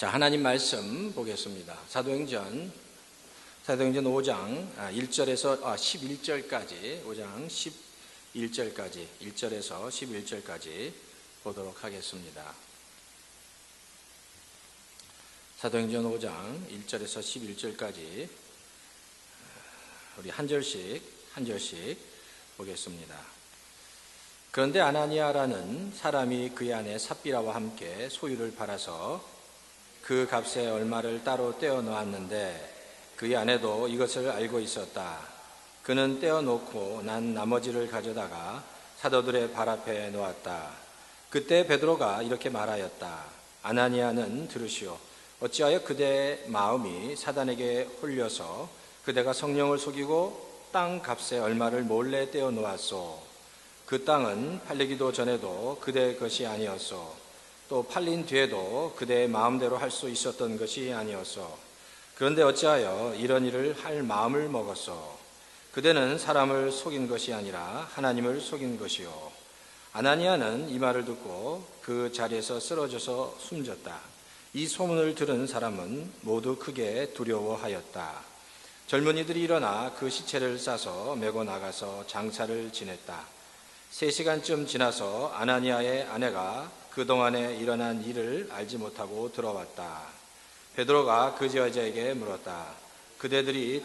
자, 하나님 말씀 보겠습니다. 사도행전 5장 1절에서 11절까지 5장 11절까지 1절에서 11절까지 보도록 하겠습니다. 사도행전 5장 1절에서 11절까지 우리 한 절씩 보겠습니다. 그런데 아나니아라는 사람이 그의 아내 삽비라와 함께 소유를 팔아서 그 값의 얼마를 따로 떼어 놓았는데 그의 아내도 이것을 알고 있었다. 그는 떼어 놓고 난 나머지를 가져다가 사도들의 발 앞에 놓았다. 그때 베드로가 이렇게 말하였다. 아나니아는 들으시오. 어찌하여 그대의 마음이 사단에게 홀려서 그대가 성령을 속이고 땅 값의 얼마를 몰래 떼어 놓았소. 그 땅은 팔리기도 전에도 그대의 것이 아니었소. 또 팔린 뒤에도 그대의 마음대로 할 수 있었던 것이 아니었소. 그런데 어찌하여 이런 일을 할 마음을 먹었소. 그대는 사람을 속인 것이 아니라 하나님을 속인 것이요. 아나니아는 이 말을 듣고 그 자리에서 쓰러져서 숨졌다. 이 소문을 들은 사람은 모두 크게 두려워하였다. 젊은이들이 일어나 그 시체를 싸서 메고 나가서 장사를 지냈다. 3시간쯤 지나서 아나니아의 아내가 그동안에 일어난 일을 알지 못하고 들어왔다. 베드로가 그 여자에게 물었다. 그대들이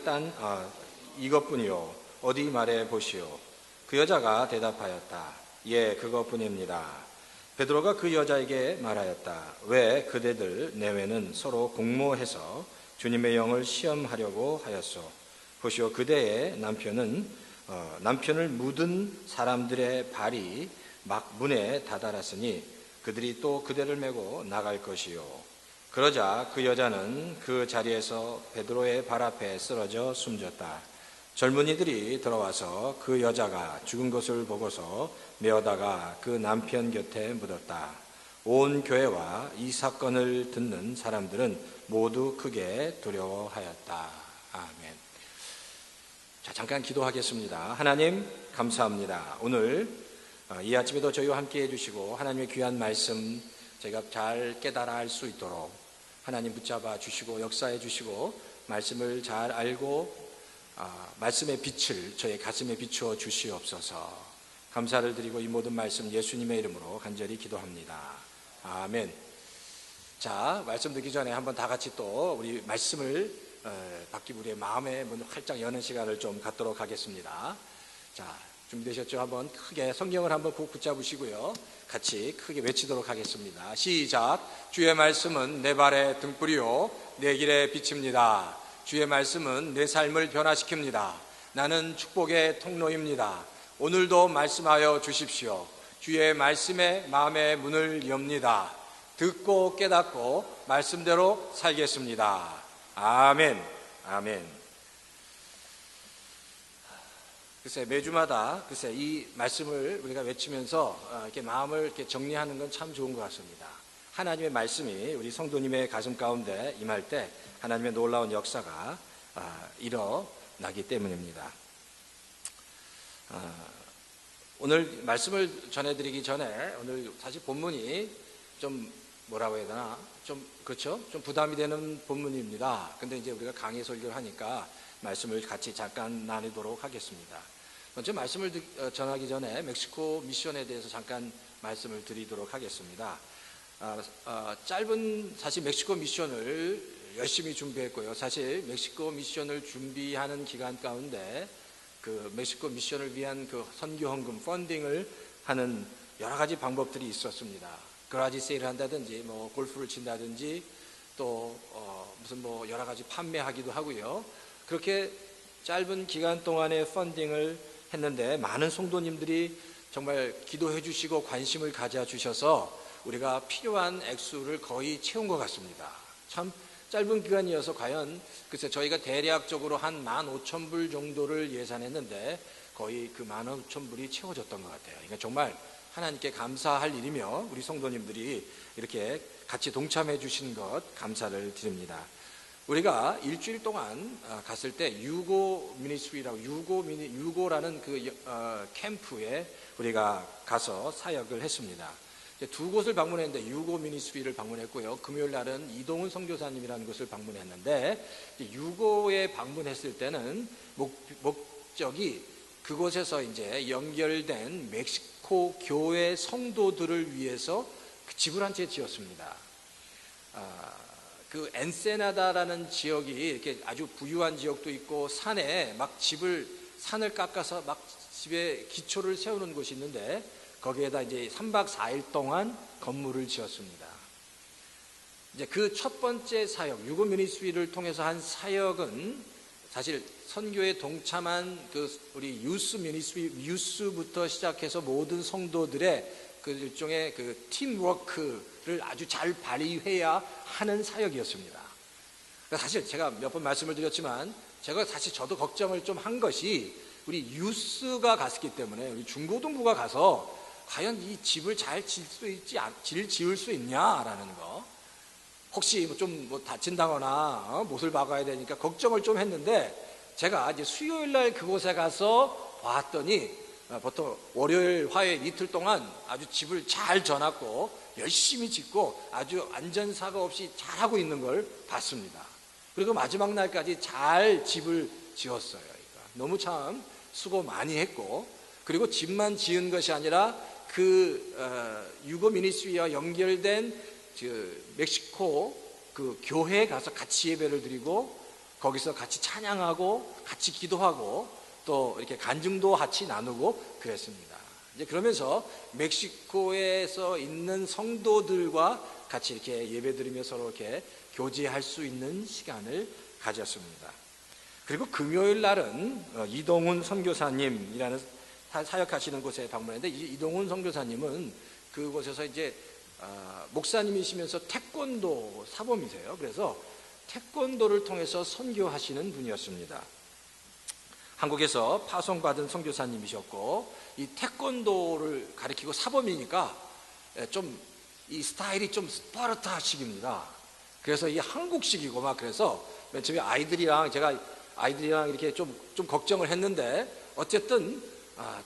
이것뿐이요. 어디 말해 보시오. 그 여자가 대답하였다. 예, 그것뿐입니다. 베드로가 그 여자에게 말하였다. 왜 그대들 내외는 서로 공모해서 주님의 영을 시험하려고 하였소. 보시오, 그대의 남편을 묻은 사람들의 발이 막 문에 다다랐으니 그들이 또 그대를 메고 나갈 것이요. 그러자 그 여자는 그 자리에서 베드로의 발 앞에 쓰러져 숨졌다. 젊은이들이 들어와서 그 여자가 죽은 것을 보고서 메어다가 그 남편 곁에 묻었다. 온 교회와 이 사건을 듣는 사람들은 모두 크게 두려워하였다. 아멘. 자, 잠깐 기도하겠습니다. 하나님 감사합니다. 오늘 이 아침에도 저희와 함께 해주시고 하나님의 귀한 말씀 저희가 잘 깨달아 알 수 있도록 하나님 붙잡아 주시고 역사해 주시고 말씀을 잘 알고 말씀의 빛을 저희 가슴에 비추어 주시옵소서. 감사를 드리고 이 모든 말씀 예수님의 이름으로 간절히 기도합니다. 아멘. 자, 말씀 듣기 전에 한번 다 같이 또 우리 말씀을 받기 우리의 마음의 문을 활짝 여는 시간을 좀 갖도록 하겠습니다. 자, 준비되셨죠? 한번 크게 성경을 한번 붙잡으시고요. 같이 크게 외치도록 하겠습니다. 시작. 주의 말씀은 내 발의 등불이요 내 길의 빛입니다. 주의 말씀은 내 삶을 변화시킵니다. 나는 축복의 통로입니다. 오늘도 말씀하여 주십시오. 주의 말씀에 마음의 문을 엽니다. 듣고 깨닫고 말씀대로 살겠습니다. 아멘. 아멘. 글쎄, 매주마다 이 말씀을 우리가 외치면서 이렇게 마음을 이렇게 정리하는 건 참 좋은 것 같습니다. 하나님의 말씀이 우리 성도님의 가슴 가운데 임할 때 하나님의 놀라운 역사가 일어나기 때문입니다. 오늘 말씀을 전해드리기 전에 오늘 사실 본문이 좀 뭐라고 해야 되나 좀 부담이 되는 본문입니다. 근데 이제 우리가 강의 설교를 하니까 말씀을 같이 잠깐 나누도록 하겠습니다. 먼저 말씀을 전하기 전에 멕시코 미션에 대해서 잠깐 말씀을 드리도록 하겠습니다. 사실 멕시코 미션을 열심히 준비했고요. 사실 멕시코 미션을 준비하는 기간 가운데 그 멕시코 미션을 위한 그 선교 헌금 펀딩을 하는 여러 가지 방법들이 있었습니다. 그라지 세일을 한다든지 뭐 골프를 친다든지 또 무슨 뭐 여러 가지 판매하기도 하고요. 그렇게 짧은 기간 동안에 펀딩을 했는데 많은 성도님들이 정말 기도해 주시고 관심을 가져 주셔서 우리가 필요한 액수를 거의 채운 것 같습니다. 참 짧은 기간이어서 과연 글쎄 저희가 대략적으로 한 15,000불 정도를 예산했는데 거의 그 15,000불이 채워졌던 것 같아요. 그러니까 정말 하나님께 감사할 일이며 우리 성도님들이 이렇게 같이 동참해 주신 것 감사를 드립니다. 우리가 일주일 동안 갔을 때 유고 미니스트리라고 유고라는 그 캠프에 우리가 가서 사역을 했습니다. 두 곳을 방문했는데 유고 미니스트리를 방문했고요. 금요일 날은 이동훈 선교사님이라는 곳을 방문했는데 유고에 방문했을 때는 목적이 그곳에서 이제 연결된 멕시코 교회 성도들을 위해서 집을 한 채 지었습니다. 그 엔세나다라는 지역이 이렇게 아주 부유한 지역도 있고 산에 막 산을 깎아서 막 집에 기초를 세우는 곳이 있는데 거기에다 이제 3박 4일 동안 건물을 지었습니다. 이제 그 첫 번째 사역, 유고 미니스트리를 통해서 한 사역은 사실 선교에 동참한 그 우리 유스 미니스트리, 유스부터 시작해서 모든 성도들의 그 일종의 그 팀워크를 아주 잘 발휘해야 하는 사역이었습니다. 사실 제가 몇 번 말씀을 드렸지만 제가 사실 저도 걱정을 좀 한 것이 우리 유스가 갔기 때문에 우리 중고등부가 가서 과연 이 집을 잘 지을 수 있냐라는 거. 혹시 좀 다친다거나 못을 박아야 되니까 걱정을 좀 했는데 제가 이제 수요일 날 그곳에 가서 봤더니 보통 월요일, 화요일 이틀 동안 아주 집을 잘 져놨고 열심히 짓고 아주 안전사고 없이 잘하고 있는 걸 봤습니다. 그리고 마지막 날까지 잘 집을 지었어요. 그러니까 너무 참 수고 많이 했고, 그리고 집만 지은 것이 아니라 그 유고 미니스트리와 연결된 그 멕시코 그 교회에 가서 같이 예배를 드리고 거기서 같이 찬양하고 같이 기도하고 또 이렇게 간증도 같이 나누고 그랬습니다. 이제 그러면서 멕시코에서 있는 성도들과 같이 이렇게 예배드리며 서로 이렇게 교제할 수 있는 시간을 가졌습니다. 그리고 금요일 날은 이동훈 선교사님이라는 사역하시는 곳에 방문했는데 이동훈 선교사님은 그곳에서 이제 목사님이시면서 태권도 사범이세요. 그래서 태권도를 통해서 선교하시는 분이었습니다. 한국에서 파송받은 선교사님이셨고 이 태권도를 가리키고 사범이니까 좀 이 스타일이 좀 스파르타식입니다. 그래서 이 한국식이고 막 그래서 맨 처음에 제가 아이들이랑 이렇게 좀 걱정을 했는데 어쨌든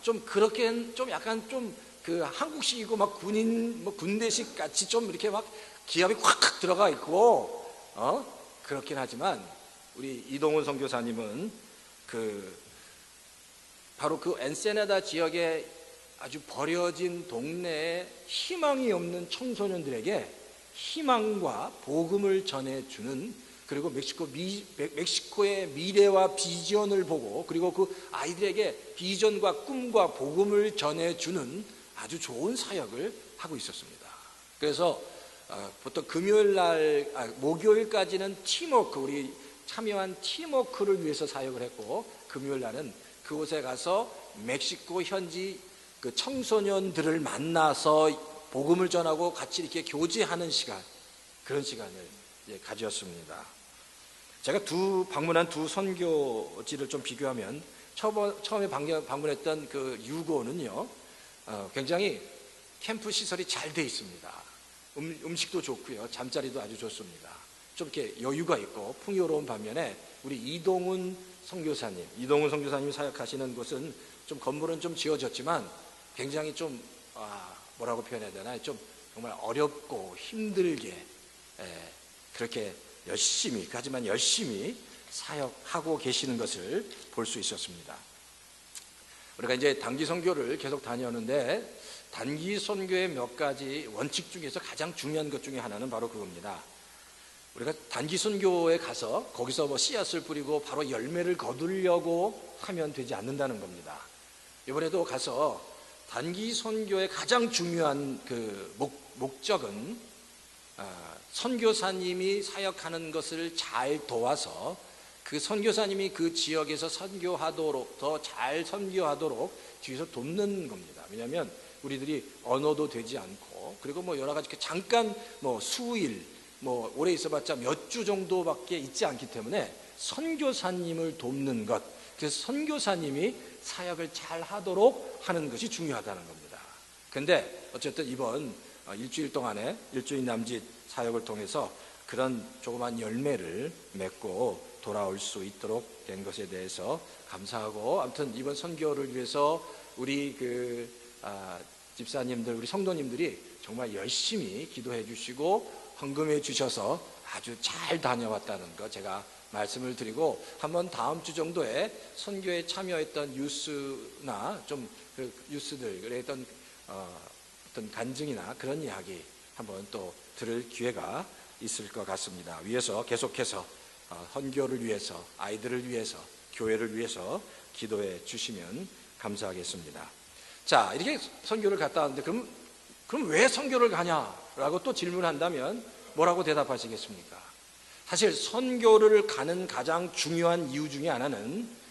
좀 그렇게 좀 약간 좀 그 한국식이고 막 군대식 같이 좀 이렇게 막 기압이 확 들어가 있고 그렇긴 하지만 우리 이동훈 선교사님은 바로 그 엔세나다 지역에 아주 버려진 동네에 희망이 없는 청소년들에게 희망과 복음을 전해주는, 그리고 멕시코의 미래와 비전을 보고 그리고 그 아이들에게 비전과 꿈과 복음을 전해주는 아주 좋은 사역을 하고 있었습니다. 그래서 보통 목요일까지는 팀워크, 우리 참여한 팀워크를 위해서 사역을 했고 금요일 날은 그곳에 가서 멕시코 현지 그 청소년들을 만나서 복음을 전하고 같이 이렇게 교제하는 시간, 그런 시간을 가졌습니다. 제가 방문한 두 선교지를 좀 비교하면 처음에 방문했던 그 유고는요, 굉장히 캠프 시설이 잘 돼 있습니다. 음식도 좋고요, 잠자리도 아주 좋습니다. 좀 이렇게 여유가 있고 풍요로운 반면에 우리 이동훈 선교사님이 사역하시는 곳은 좀 건물은 좀 지어졌지만 굉장히 좀 뭐라고 표현해야 되나, 좀 정말 어렵고 힘들게 그렇게 하지만 열심히 사역하고 계시는 것을 볼 수 있었습니다. 우리가 이제 단기 선교를 계속 다녔는데 단기 선교의 몇 가지 원칙 중에서 가장 중요한 것 중에 하나는 바로 그겁니다. 우리가 단기 선교에 가서 거기서 뭐 씨앗을 뿌리고 바로 열매를 거두려고 하면 되지 않는다는 겁니다. 이번에도 가서 단기 선교의 가장 중요한 그 목적은 선교사님이 사역하는 것을 잘 도와서 그 선교사님이 그 지역에서 선교하도록, 더 잘 선교하도록 뒤에서 돕는 겁니다. 왜냐하면 우리들이 언어도 되지 않고, 그리고 뭐 여러 가지 잠깐 수일 오래 있어봤자 몇 주 정도밖에 있지 않기 때문에 선교사님을 돕는 것, 그래서 선교사님이 사역을 잘 하도록 하는 것이 중요하다는 겁니다. 그런데 어쨌든 이번 일주일 동안에 일주일 남짓 사역을 통해서 그런 조그만 열매를 맺고 돌아올 수 있도록 된 것에 대해서 감사하고, 아무튼 이번 선교를 위해서 우리 집사님들, 우리 성도님들이 정말 열심히 기도해 주시고 헌금해 주셔서 아주 잘 다녀왔다는 거 제가 말씀을 드리고, 한번 다음 주 정도에 선교에 참여했던 유스나 좀 그 유스들의 어떤 간증이나 그런 이야기 한번 또 들을 기회가 있을 것 같습니다. 위에서 계속해서 헌교를 위해서, 아이들을 위해서, 교회를 위해서 기도해 주시면 감사하겠습니다. 자, 이렇게 선교를 갔다 왔는데 그럼 왜 선교를 가냐라고 또 질문한다면 뭐라고 대답하시겠습니까? 사실 선교를 가는 가장 중요한 이유 중에 하나는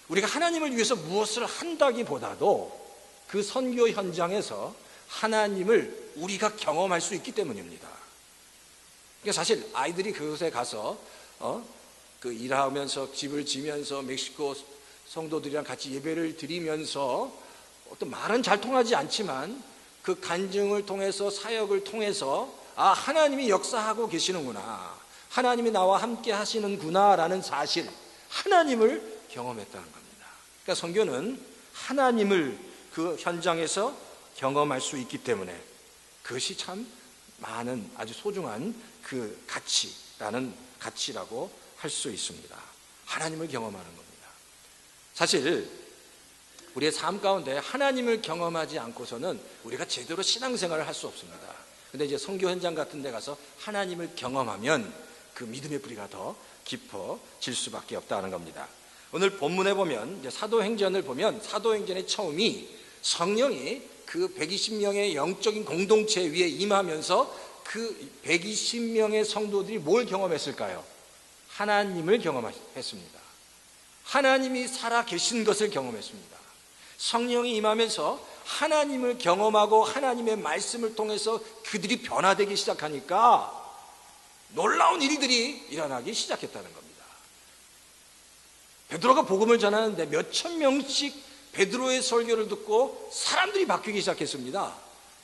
우리가 하나님을 위해서 무엇을 한다기보다도 그 선교 현장에서 하나님을 우리가 경험할 수 있기 때문입니다. 그러니까 사실 아이들이 그곳에 가서 그 일하면서 집을 지면서 멕시코 성도들이랑 같이 예배를 드리면서 어떤 말은 잘 통하지 않지만 그 간증을 통해서, 사역을 통해서 하나님이 역사하고 계시는구나, 하나님이 나와 함께 하시는구나 라는 사실, 하나님을 경험했다는 겁니다. 그러니까 선교는 하나님을 그 현장에서 경험할 수 있기 때문에 그것이 참 많은 아주 소중한 그 가치라고 할 수 있습니다. 하나님을 경험하는 겁니다. 사실 우리의 삶 가운데 하나님을 경험하지 않고서는 우리가 제대로 신앙생활을 할 수 없습니다. 근데 이제 선교 현장 같은 데 가서 하나님을 경험하면 그 믿음의 뿌리가 더 깊어질 수밖에 없다는 겁니다. 오늘 본문에 보면, 이제 사도행전을 보면, 사도행전의 처음이 성령이 그 120명의 영적인 공동체 위에 임하면서 그 120명의 성도들이 뭘 경험했을까요? 하나님을 경험했습니다. 하나님이 살아 계신 것을 경험했습니다. 성령이 임하면서 하나님을 경험하고 하나님의 말씀을 통해서 그들이 변화되기 시작하니까 놀라운 일들이 일어나기 시작했다는 겁니다. 베드로가 복음을 전하는데 몇천 명씩 베드로의 설교를 듣고 사람들이 바뀌기 시작했습니다.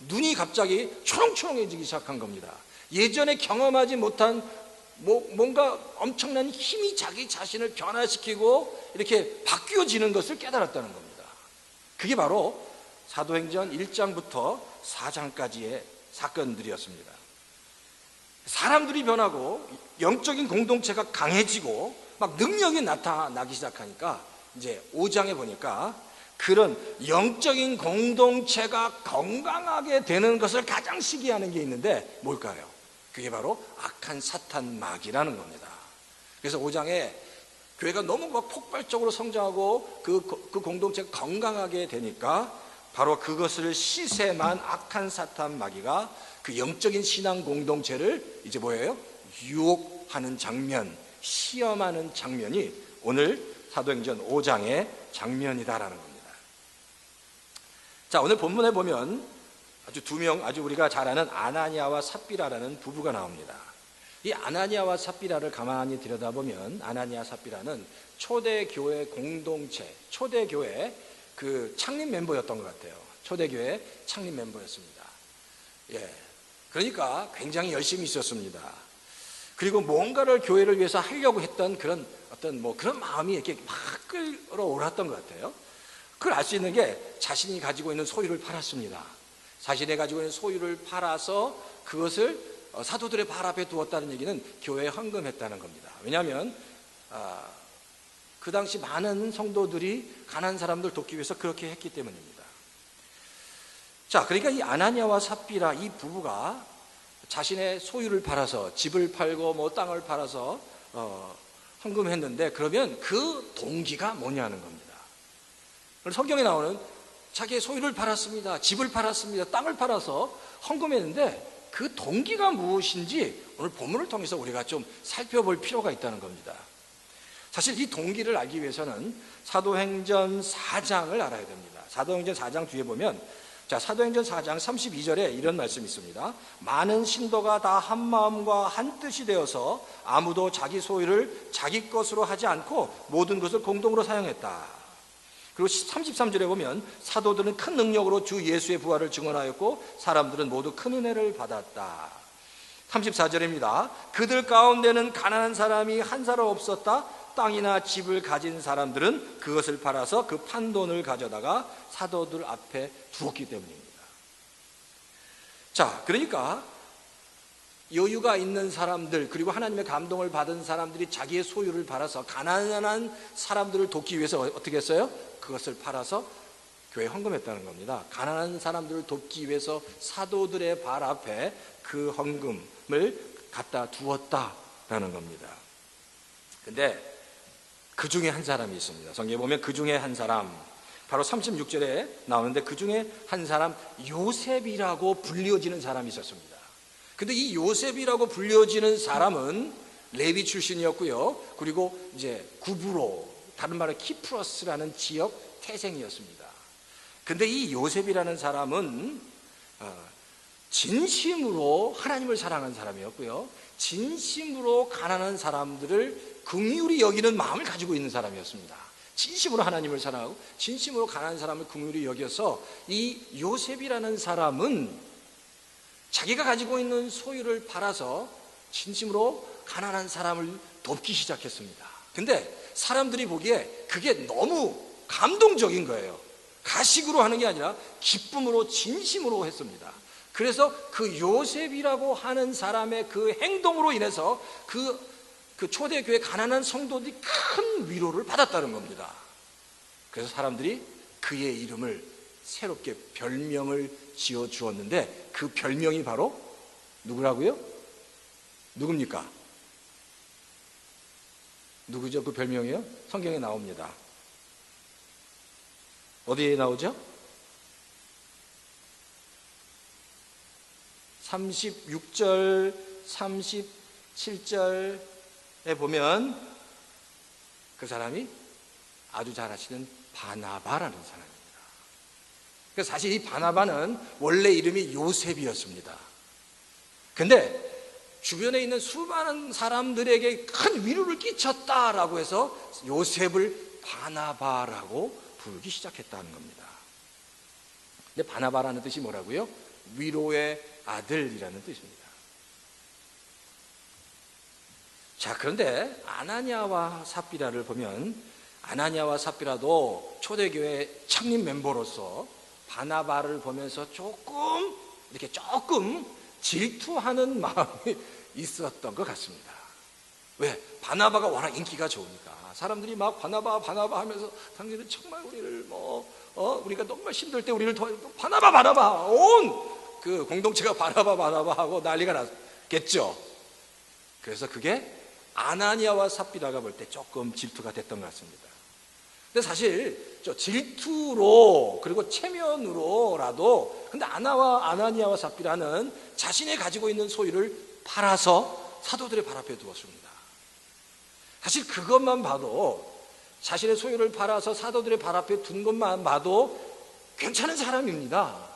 눈이 갑자기 초롱초롱해지기 시작한 겁니다. 예전에 경험하지 못한 뭔가 엄청난 힘이 자기 자신을 변화시키고 이렇게 바뀌어지는 것을 깨달았다는 겁니다. 그게 바로 사도행전 1장부터 4장까지의 사건들이었습니다. 사람들이 변하고 영적인 공동체가 강해지고 막 능력이 나타나기 시작하니까 이제 5장에 보니까 그런 영적인 공동체가 건강하게 되는 것을 가장 시기하는 게 있는데 뭘까요? 그게 바로 악한 사탄 마귀라는 겁니다. 그래서 5장에 교회가 너무 막 폭발적으로 성장하고 그 공동체가 건강하게 되니까 바로 그것을 시샘한 악한 사탄 마귀가 그 영적인 신앙 공동체를 이제 뭐예요? 유혹하는 장면, 시험하는 장면이 오늘 사도행전 5장의 장면이다라는 겁니다. 자, 오늘 본문에 보면 아주 우리가 잘 아는 아나니아와 삽비라라는 부부가 나옵니다. 이 아나니아와 삽비라를 가만히 들여다보면 아나니아 삽비라는 초대교회 공동체, 초대교회 그 창립 멤버였던 것 같아요. 초대교회 창립 member였습니다. 그러니까 굉장히 열심히 있었습니다. 그리고 뭔가를 교회를 위해서 하려고 했던 그런 그런 마음이 이렇게 막 끌어올랐던 것 같아요. 그걸 알 수 있는 게 자신이 가지고 있는 소유를 팔았습니다. 자신이 가지고 있는 소유를 팔아서 그것을 사도들의 발 앞에 두었다는 얘기는 교회에 헌금했다는 겁니다. 왜냐하면 그 당시 많은 성도들이 가난한 사람들 돕기 위해서 그렇게 했기 때문입니다. 자, 그러니까 이 아나니아와 삽비라 이 부부가 자신의 소유를 팔아서 집을 팔고 땅을 팔아서 헌금했는데, 그러면 그 동기가 뭐냐는 겁니다. 성경에 나오는 자기의 소유를 팔았습니다, 집을 팔았습니다, 땅을 팔아서 헌금했는데 그 동기가 무엇인지 오늘 본문을 통해서 우리가 좀 살펴볼 필요가 있다는 겁니다. 사실 이 동기를 알기 위해서는 사도행전 4장을 알아야 됩니다. 사도행전 4장 뒤에 보면, 자, 사도행전 4장 32절에 이런 말씀이 있습니다. 많은 신도가 다 한 마음과 한 뜻이 되어서 아무도 자기 소유를 자기 것으로 하지 않고 모든 것을 공동으로 사용했다. 그리고 33절에 보면 사도들은 큰 능력으로 주 예수의 부활을 증언하였고 사람들은 모두 큰 은혜를 받았다. 34절입니다. 그들 가운데는 가난한 사람이 한 사람 없었다. 땅이나 집을 가진 사람들은 그것을 팔아서 그 판돈을 가져다가 사도들 앞에 두었기 때문입니다. 자, 그러니까 여유가 있는 사람들, 그리고 하나님의 감동을 받은 사람들이 자기의 소유를 팔아서 가난한 사람들을 돕기 위해서 어떻게 했어요? 그것을 팔아서 교회에 헌금했다는 겁니다. 가난한 사람들을 돕기 위해서 사도들의 발 앞에 그 헌금을 갖다 두었다라는 겁니다. 근데 그 중에 한 사람이 있습니다. 성경에 보면 그 중에 한 사람, 바로 36절에 나오는데 그 중에 한 사람, 요셉이라고 불리어지는 사람이 있었습니다. 근데 이 요셉이라고 불려지는 사람은 레위 출신이었고요. 그리고 이제 구브로, 다른 말로 키프러스라는 지역 태생이었습니다. 근데 이 요셉이라는 사람은 진심으로 하나님을 사랑한 사람이었고요. 진심으로 가난한 사람들을 긍휼히 여기는 마음을 가지고 있는 사람이었습니다. 진심으로 하나님을 사랑하고 진심으로 가난한 사람을 긍휼히 여겨서 이 요셉이라는 사람은 자기가 가지고 있는 소유를 팔아서 진심으로 가난한 사람을 돕기 시작했습니다. 근데 사람들이 보기에 그게 너무 감동적인 거예요. 가식으로 하는 게 아니라 기쁨으로, 진심으로 했습니다. 그래서 그 요셉이라고 하는 사람의 그 행동으로 인해서 그 초대교회 가난한 성도들이 큰 위로를 받았다는 겁니다. 그래서 사람들이 그의 이름을 새롭게 별명을 지어 주었는데 그 별명이 바로 누구라고요? 누굽니까? 누구죠? 그 별명이요? 성경에 나옵니다. 어디에 나오죠? 36절, 37절에 보면 그 사람이 아주 잘 아시는 바나바라는 사람입니다. 그래서 사실 이 바나바는 원래 이름이 요셉이었습니다. 근데 주변에 있는 수많은 사람들에게 큰 위로를 끼쳤다라고 해서 요셉을 바나바라고 부르기 시작했다는 겁니다. 근데 바나바라는 뜻이 뭐라고요? 위로의 아들이라는 뜻입니다. 자, 그런데 아나니아와 삽비라를 보면 아나니아와 삽비라도 초대교회 창립 멤버로서 바나바를 보면서 조금 질투하는 마음이 있었던 것 같습니다. 왜? 바나바가 워낙 인기가 좋으니까 사람들이 막 바나바 하면서 당신은 정말 우리를 우리가 정말 힘들 때 우리를 도와줘 바나바 온 그 공동체가 바나바 하고 난리가 났겠죠. 그래서 그게 아나니아와 삽비라가 볼 때 조금 질투가 됐던 것 같습니다. 근데 사실 질투로 그리고 체면으로라도 근데 아나니아와 삽비라는 자신이 가지고 있는 소유를 팔아서 사도들의 발 앞에 두었습니다. 사실 그것만 봐도 자신의 소유를 팔아서 사도들의 발 앞에 둔 것만 봐도 괜찮은 사람입니다.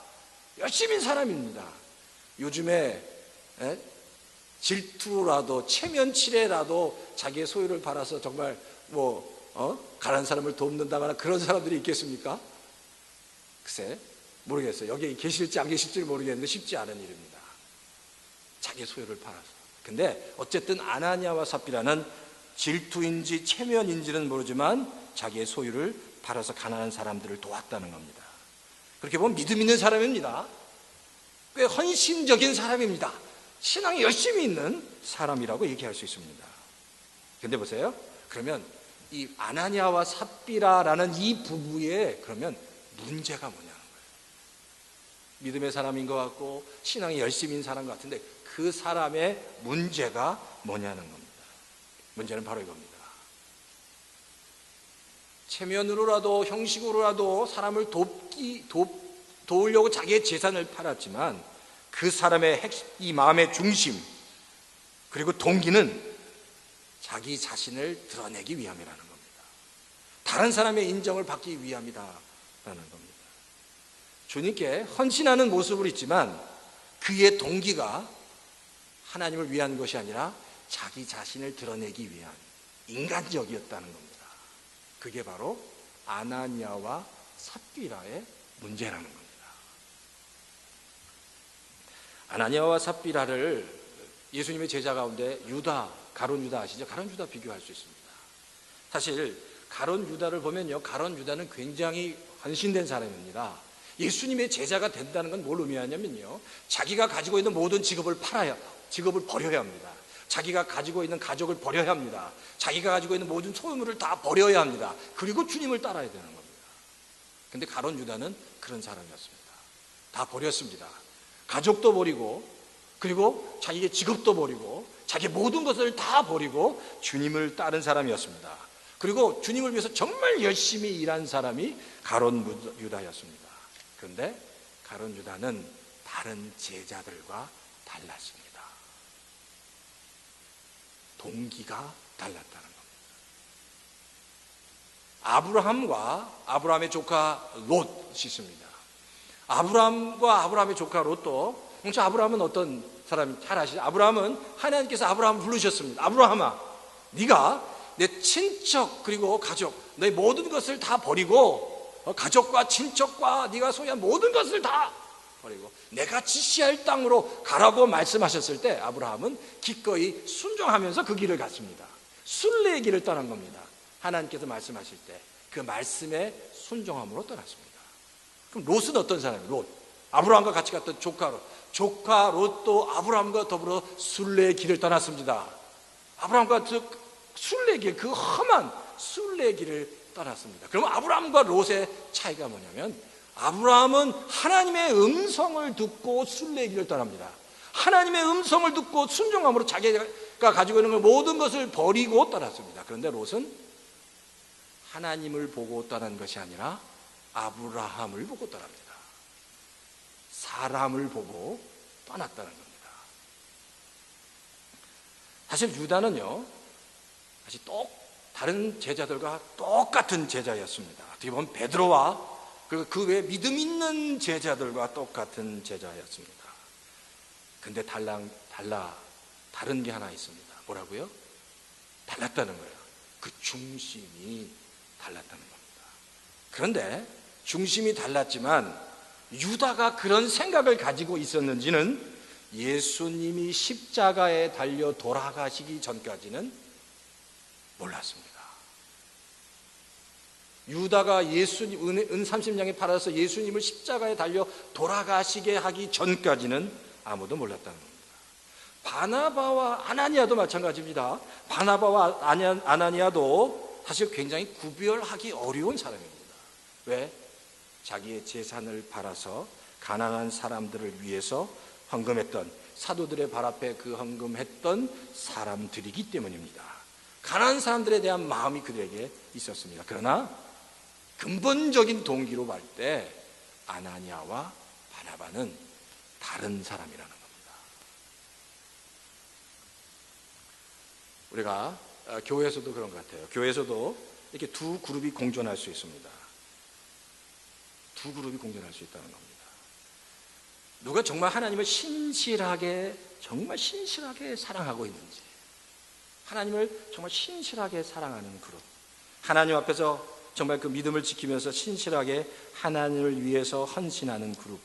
열심인 사람입니다. 요즘에 질투라도 체면치레라도 자기의 소유를 팔아서 정말 가난한 사람을 돕는다거나 그런 사람들이 있겠습니까? 글쎄 모르겠어요. 여기 계실지 안 계실지 모르겠는데 쉽지 않은 일입니다. 자기의 소유를 팔아서. 근데 어쨌든 아나니아와 삽비라는 질투인지 체면인지는 모르지만 자기의 소유를 팔아서 가난한 사람들을 도왔다는 겁니다. 그렇게 보면 믿음 있는 사람입니다. 꽤 헌신적인 사람입니다. 신앙이 열심히 있는 사람이라고 얘기할 수 있습니다. 근데 보세요. 그러면 이 아나니아와 삽비라라는 이 부부의 그러면 문제가 뭐냐는 거예요. 믿음의 사람인 것 같고 신앙이 열심인 사람 같은데 그 사람의 문제가 뭐냐는 겁니다. 문제는 바로 이겁니다. 체면으로라도 형식으로라도 사람을 도우려고 자기의 재산을 팔았지만 그 사람의 이 마음의 중심 그리고 동기는 자기 자신을 드러내기 위함이라는 겁니다. 다른 사람의 인정을 받기 위함이다라는 겁니다. 주님께 헌신하는 모습을 있지만 그의 동기가 하나님을 위한 것이 아니라 자기 자신을 드러내기 위한 인간적이었다는 겁니다. 그게 바로 아나니아와 삽비라의 문제라는 겁니다. 아나니아와 삽비라를 예수님의 제자 가운데 가룟 유다 아시죠? 가룟 유다 비교할 수 있습니다. 사실 가룟 유다를 보면요, 가룟 유다는 굉장히 헌신된 사람입니다. 예수님의 제자가 된다는 건 뭘 의미하냐면요, 자기가 가지고 있는 모든 직업을 버려야 합니다. 자기가 가지고 있는 가족을 버려야 합니다. 자기가 가지고 있는 모든 소유물을 다 버려야 합니다. 그리고 주님을 따라야 되는 겁니다. 근데 가룟 유다는 그런 사람이었습니다. 다 버렸습니다. 가족도 버리고, 그리고 자기의 직업도 버리고, 자기의 모든 것을 다 버리고 주님을 따른 사람이었습니다. 그리고 주님을 위해서 정말 열심히 일한 사람이 가룟 유다였습니다. 그런데 가룟 유다는 다른 제자들과 달랐습니다. 동기가 달랐다는 겁니다. 아브라함과 아브라함의 조카 롯이 있습니다. 아브라함과 아브라함의 조카 롯도, 혹시 아브라함은 어떤 사람인지 잘 아시죠? 아브라함은 하나님께서 아브라함을 부르셨습니다. 아브라함아, 네가 내 친척 그리고 가족, 내 모든 것을 다 버리고, 가족과 친척과 네가 소유한 모든 것을 다 버리고 내가 지시할 땅으로 가라고 말씀하셨을 때 아브라함은 기꺼이 순종하면서 그 길을 갔습니다. 순례의 길을 떠난 겁니다. 하나님께서 말씀하실 때 그 말씀에 순종함으로 떠났습니다. 그럼 롯은 어떤 사람이에요? 롯, 아브라함과 같이 갔던 조카 롯도 아브라함과 더불어 순례의 길을 떠났습니다. 아브라함과 순례의 길, 그 험한 순례의 길을 떠났습니다. 그럼 아브라함과 롯의 차이가 뭐냐면, 아브라함은 하나님의 음성을 듣고 순례의 길을 떠납니다. 하나님의 음성을 듣고 순종함으로 자기가 가지고 있는 모든 것을 버리고 떠났습니다. 그런데 롯은 하나님을 보고 떠난 것이 아니라 아브라함을 보고 떠납니다. 사람을 보고 떠났다는 겁니다. 사실 유다는요, 사실 다른 제자들과 똑같은 제자였습니다. 어떻게 보면 베드로와 그리고 그 외에 믿음 있는 제자들과 똑같은 제자였습니다. 근데 다른 게 하나 있습니다. 뭐라고요? 달랐다는 거예요. 그 중심이 달랐다는 겁니다. 그런데 중심이 달랐지만 유다가 그런 생각을 가지고 있었는지는 예수님이 십자가에 달려 돌아가시기 전까지는 몰랐습니다. 유다가 예수님 은 30냥에 팔아서 예수님을 십자가에 달려 돌아가시게 하기 전까지는 아무도 몰랐다는 겁니다. 바나바와 아나니아도 마찬가지입니다. 바나바와 아나니아도 사실 굉장히 구별하기 어려운 사람입니다. 왜? 자기의 재산을 팔아서 가난한 사람들을 위해서 헌금했던, 사도들의 발 앞에 그 헌금했던 사람들이기 때문입니다. 가난한 사람들에 대한 마음이 그들에게 있었습니다. 그러나 근본적인 동기로 볼 때 아나니아와 바나바는 다른 사람이라는 겁니다. 우리가 교회에서도 그런 것 같아요. 교회에서도 이렇게 두 그룹이 공존할 수 있습니다. 두 그룹이 공존할 수 있다는 겁니다. 누가 정말 하나님을 정말 신실하게 사랑하고 있는지, 하나님을 정말 신실하게 사랑하는 그룹, 하나님 앞에서 정말 그 믿음을 지키면서 신실하게 하나님을 위해서 헌신하는 그룹,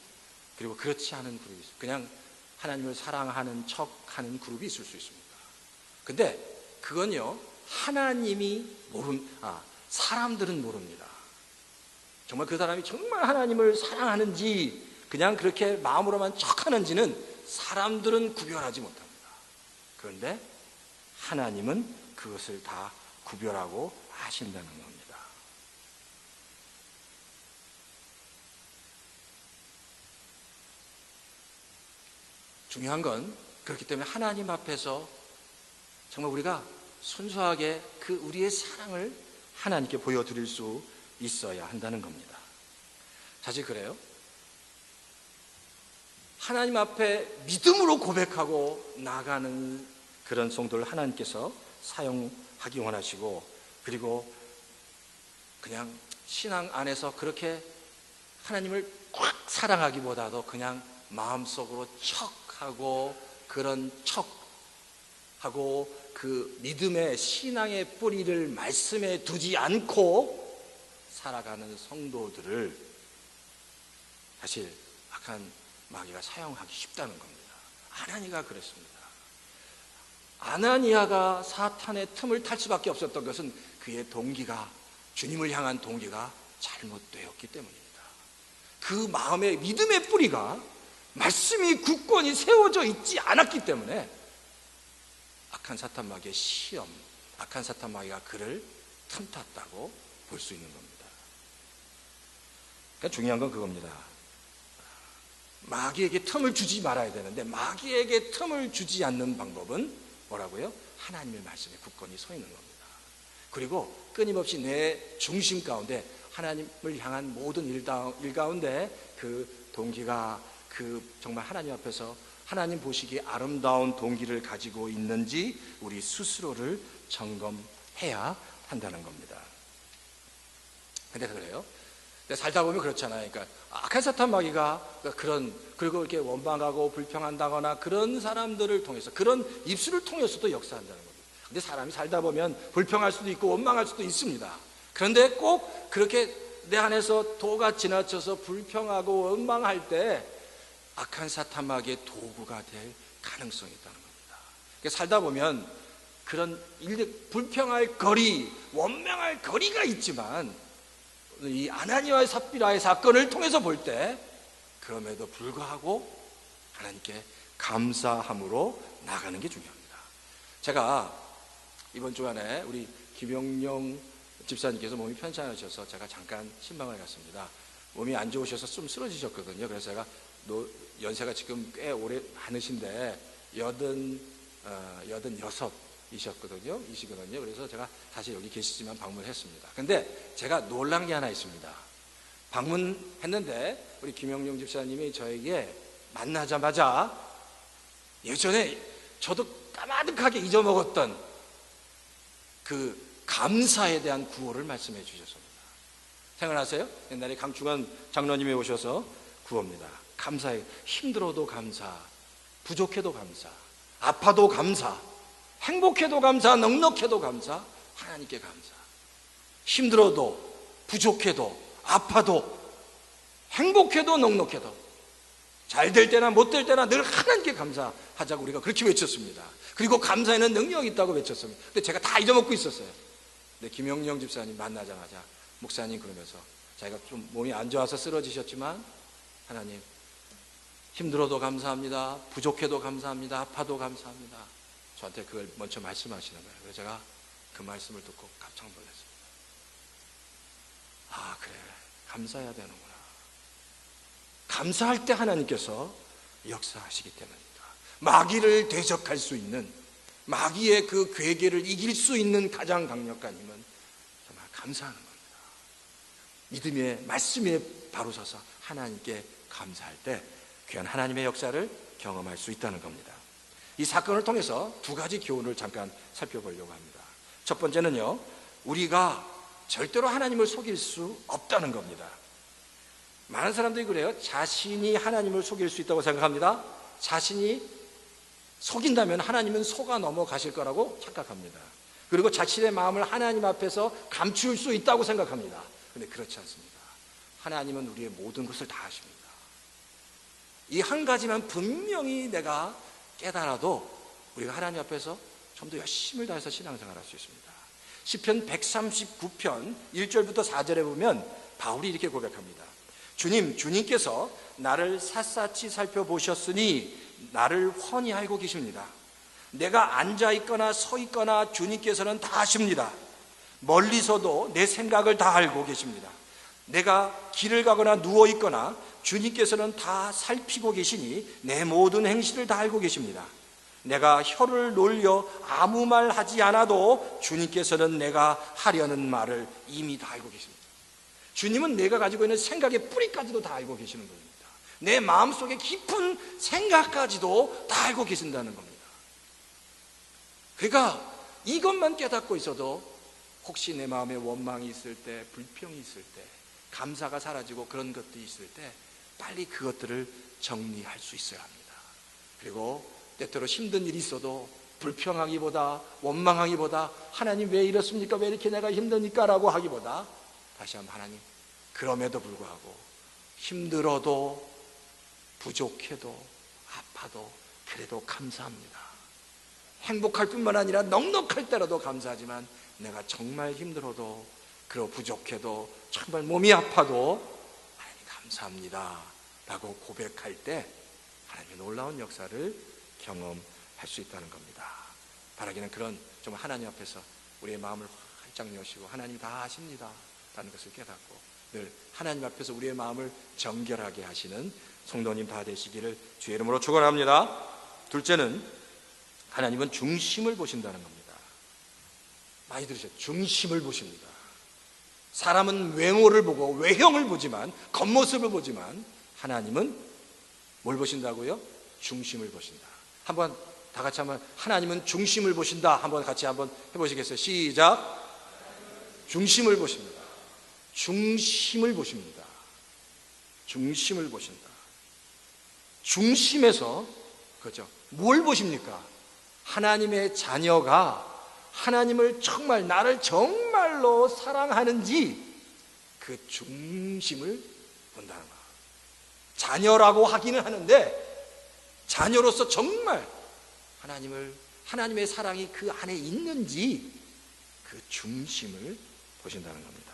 그리고 그렇지 않은 그룹이 있어요. 그냥 하나님을 사랑하는 척하는 그룹이 있을 수 있습니다. 근데 그건요, 사람들은 모릅니다. 정말 그 사람이 정말 하나님을 사랑하는지 그냥 그렇게 마음으로만 척하는지는 사람들은 구별하지 못합니다. 그런데 하나님은 그것을 다 구별하고 아신다는 겁니다. 중요한 건 그렇기 때문에 하나님 앞에서 정말 우리가 순수하게 그 우리의 사랑을 하나님께 보여드릴 수 있어야 한다는 겁니다. 사실 그래요. 하나님 앞에 믿음으로 고백하고 나가는 그런 성도를 하나님께서 사용하기 원하시고, 그리고 그냥 신앙 안에서 그렇게 하나님을 꽉 사랑하기보다도 그냥 마음속으로 척하고 그런 척하고 그 믿음의 신앙의 뿌리를 말씀에 두지 않고 살아가는 성도들을 사실 악한 마귀가 사용하기 쉽다는 겁니다. 아나니아가 그랬습니다. 아나니아가 사탄의 틈을 탈 수밖에 없었던 것은 그의 동기가, 주님을 향한 동기가 잘못되었기 때문입니다. 그 마음의 믿음의 뿌리가 말씀이 굳건히 세워져 있지 않았기 때문에 악한 사탄 마귀의 시험, 악한 사탄 마귀가 그를 틈탔다고 볼 수 있는 겁니다. 그러니까 중요한 건 그겁니다. 마귀에게 틈을 주지 말아야 되는데 마귀에게 틈을 주지 않는 방법은 뭐라고요? 하나님의 말씀에 굳건히 서 있는 겁니다. 그리고 끊임없이 내 중심 가운데 하나님을 향한 모든 일 가운데 그 동기가 정말 하나님 앞에서 하나님 보시기에 아름다운 동기를 가지고 있는지 우리 스스로를 점검해야 한다는 겁니다. 근데 그래요? 근데 살다 보면 그렇잖아요. 그러니까 악한 사탄 마귀가 그리고 이렇게 원망하고 불평한다거나 그런 사람들을 통해서, 그런 입술을 통해서도 역사한다는 겁니다. 근데 사람이 살다 보면 불평할 수도 있고 원망할 수도 있습니다. 그런데 꼭 그렇게 내 안에서 도가 지나쳐서 불평하고 원망할 때 악한 사탄 마귀의 도구가 될 가능성이 있다는 겁니다. 그러니까 살다 보면 그런 불평할 거리, 원망할 거리가 있지만 이 아나니아와 삽비라의 사건을 통해서 볼 때 그럼에도 불구하고 하나님께 감사함으로 나가는 게 중요합니다. 제가 이번 주간에 우리 김영용 집사님께서 몸이 편찮으셔서 제가 잠깐 신방을 갔습니다. 몸이 안 좋으셔서 좀 쓰러지셨거든요. 그래서 제가 연세가 지금 꽤 오래 많으신데 86이셨거든요. 이시거든요. 그래서 제가 다시 여기 계시지만 방문했습니다. 근데 제가 놀란 게 하나 있습니다. 방문했는데 우리 김영용 집사님이 저에게 만나자마자 예전에 저도 까마득하게 잊어먹었던 그 감사에 대한 구호를 말씀해 주셨습니다. 생각나세요? 옛날에 강충환 장로님이 오셔서 구호입니다. 감사해. 힘들어도 감사, 부족해도 감사, 아파도 감사, 행복해도 감사, 넉넉해도 감사, 하나님께 감사. 힘들어도 부족해도 아파도 행복해도 넉넉해도 잘 될 때나 못 될 때나 늘 하나님께 감사하자고 우리가 그렇게 외쳤습니다. 그리고 감사에는 능력이 있다고 외쳤습니다. 근데 제가 다 잊어먹고 있었어요. 근데 김영영 집사님 만나자마자 목사님 그러면서 자기가 좀 몸이 안 좋아서 쓰러지셨지만 하나님 힘들어도 감사합니다. 부족해도 감사합니다. 아파도 감사합니다. 저한테 그걸 먼저 말씀하시는 거예요. 그래서 제가 그 말씀을 듣고 깜짝 놀랐습니다. 아, 그래. 감사해야 되는구나. 감사할 때 하나님께서 역사하시기 때문입니다. 마귀를 대적할 수 있는, 마귀의 그 괴계를 이길 수 있는 가장 강력한 힘은 정말 감사하는 겁니다. 믿음의 말씀에 바로 서서 하나님께 감사할 때 귀한 하나님의 역사를 경험할 수 있다는 겁니다. 이 사건을 통해서 두 가지 교훈을 잠깐 살펴보려고 합니다. 첫 번째는요, 우리가 절대로 하나님을 속일 수 없다는 겁니다. 많은 사람들이 그래요. 자신이 하나님을 속일 수 있다고 생각합니다. 자신이 속인다면 하나님은 속아 넘어가실 거라고 착각합니다. 그리고 자신의 마음을 하나님 앞에서 감출 수 있다고 생각합니다. 그런데 그렇지 않습니다. 하나님은 우리의 모든 것을 다 아십니다. 이 한 가지만 분명히 내가 깨달아도 우리가 하나님 앞에서 좀 더 열심을 다해서 신앙생활을 할 수 있습니다. 시편 139편 1절부터 4절에 보면 바울이 이렇게 고백합니다. 주님께서 나를 샅샅이 살펴보셨으니 나를 훤히 알고 계십니다. 내가 앉아있거나 서있거나 주님께서는 다 아십니다. 멀리서도 내 생각을 다 알고 계십니다. 내가 길을 가거나 누워있거나 주님께서는 다 살피고 계시니 내 모든 행실을 다 알고 계십니다. 내가 혀를 놀려 아무 말 하지 않아도 주님께서는 내가 하려는 말을 이미 다 알고 계십니다. 주님은 내가 가지고 있는 생각의 뿌리까지도 다 알고 계시는 겁니다. 내 마음속의 깊은 생각까지도 다 알고 계신다는 겁니다. 그러니까 이것만 깨닫고 있어도 혹시 내 마음에 원망이 있을 때, 불평이 있을 때, 감사가 사라지고 그런 것들이 있을 때 빨리 그것들을 정리할 수 있어야 합니다. 그리고 때때로 힘든 일이 있어도 불평하기보다 원망하기보다 하나님 왜 이렇습니까? 왜 이렇게 내가 힘드니까? 라고 하기보다 다시 한번 하나님, 그럼에도 불구하고 힘들어도 부족해도 아파도 그래도 감사합니다. 행복할 뿐만 아니라 넉넉할 때라도 감사하지만 내가 정말 힘들어도 그리고 부족해도 정말 몸이 아파도 하나님 감사합니다 라고 고백할 때 하나님의 놀라운 역사를 경험할 수 있다는 겁니다. 바라기는 그런 정말 하나님 앞에서 우리의 마음을 활짝 여시고 하나님 다 아십니다 라는 것을 깨닫고 늘 하나님 앞에서 우리의 마음을 정결하게 하시는 성도님 다 되시기를 주의 이름으로 축원합니다. 둘째는 하나님은 중심을 보신다는 겁니다. 많이 들으셨죠? 중심을 보십니다. 사람은 외모를 보고 외형을 보지만, 겉모습을 보지만 하나님은 뭘 보신다고요? 중심을 보신다. 한번 다 같이 한번 하나님은 중심을 보신다 한번 같이 한번 해보시겠어요? 시작. 중심을 보십니다. 중심을 보십니다. 중심을 보신다. 중심에서 그렇죠. 뭘 보십니까? 하나님의 자녀가 하나님을 정말 나를 정말로 사랑하는지 그 중심을 본다는 거예요. 자녀라고 하기는 하는데 자녀로서 정말 하나님의 사랑이 그 안에 있는지 그 중심을 보신다는 겁니다.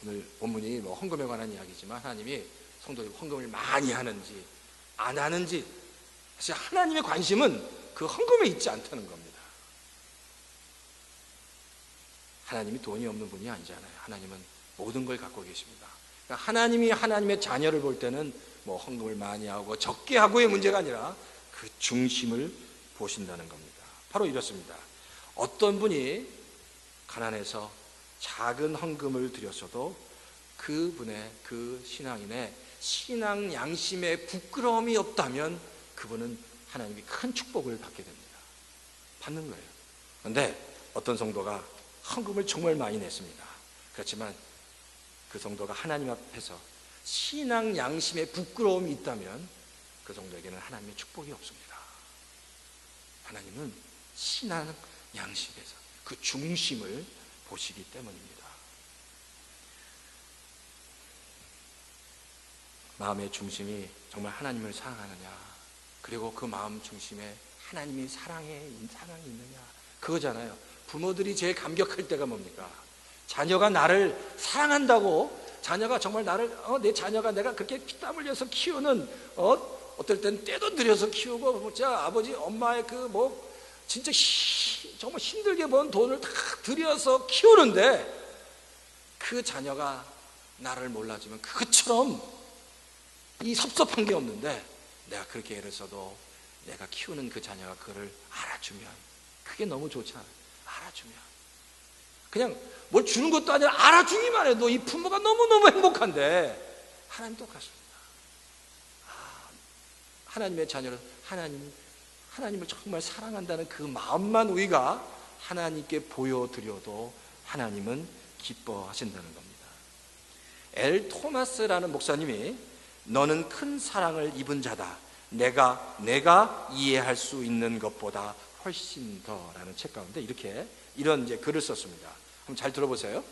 오늘 본문이 헌금에 관한 이야기지만 하나님이 성도들이 헌금을 많이 하는지 안 하는지 사실 하나님의 관심은 그 헌금에 있지 않다는 겁니다. 하나님이 돈이 없는 분이 아니잖아요. 하나님은 모든 걸 갖고 계십니다. 그러니까 하나님이 하나님의 자녀를 볼 때는 헌금을 많이 하고 적게 하고의 문제가 아니라 그 중심을 보신다는 겁니다. 바로 이렇습니다. 어떤 분이 가난해서 작은 헌금을 드렸어도 그분의 그 신앙인의 신앙 양심에 부끄러움이 없다면 그분은 하나님이 큰 축복을 받게 됩니다. 받는 거예요. 그런데 어떤 성도가 헌금을 정말 많이 냈습니다. 그렇지만 그 성도가 하나님 앞에서 신앙 양심에 부끄러움이 있다면 그 성도에게는 하나님의 축복이 없습니다. 하나님은 신앙 양심에서 그 중심을 보시기 때문입니다. 마음의 중심이 정말 하나님을 사랑하느냐, 그리고 그 마음 중심에 하나님이 사랑이 있느냐, 그거잖아요. 부모들이 제일 감격할 때가 뭡니까? 자녀가 나를 사랑한다고, 자녀가 정말 나를 내 자녀가 내가 그렇게 피땀 흘려서 키우는 어떨 땐 떼도 들여서 키우고 진짜 아버지 엄마의 진짜 정말 힘들게 번 돈을 다 들여서 키우는데 그 자녀가 나를 몰라주면 그것처럼 이 섭섭한 게 없는데, 내가 그렇게 애를 써도 내가 키우는 그 자녀가 그거를 알아주면 그게 너무 좋잖아요. 알아주면 그냥 뭘 주는 것도 아니라 알아주기만 해도 이 부모가 너무너무 행복한데 하나님 똑같습니다. 하나님의 자녀를 하나님을 정말 사랑한다는 그 마음만 우리가 하나님께 보여드려도 하나님은 기뻐하신다는 겁니다. 엘 토마스라는 목사님이 너는 큰 사랑을 입은 자다, 내가 이해할 수 있는 것보다 훨씬 더라는 책 가운데 이런 이제 글을 썼습니다. 한번 잘 들어보세요.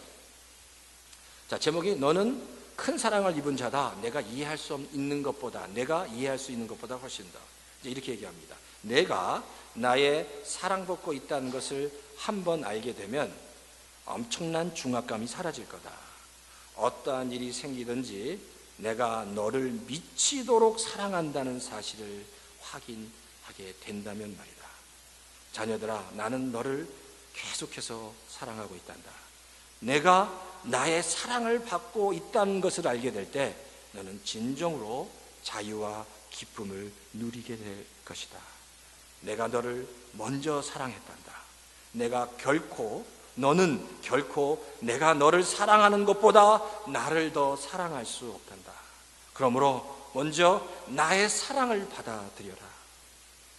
자, 제목이 너는 큰 사랑을 입은 자다, 내가 이해할 수 있는 것보다 훨씬 더. 이제 이렇게 얘기합니다. 내가 나의 사랑받고 있다는 것을 한번 알게 되면 엄청난 중압감이 사라질 거다. 어떠한 일이 생기든지 내가 너를 미치도록 사랑한다는 사실을 확인하게 된다면 말이다. 자녀들아, 나는 너를 계속해서 사랑하고 있단다. 내가 나의 사랑을 받고 있다는 것을 알게 될 때 너는 진정으로 자유와 기쁨을 누리게 될 것이다. 내가 너를 먼저 사랑했단다. 너는 결코 내가 너를 사랑하는 것보다 나를 더 사랑할 수 없단다. 그러므로 먼저 나의 사랑을 받아들여라.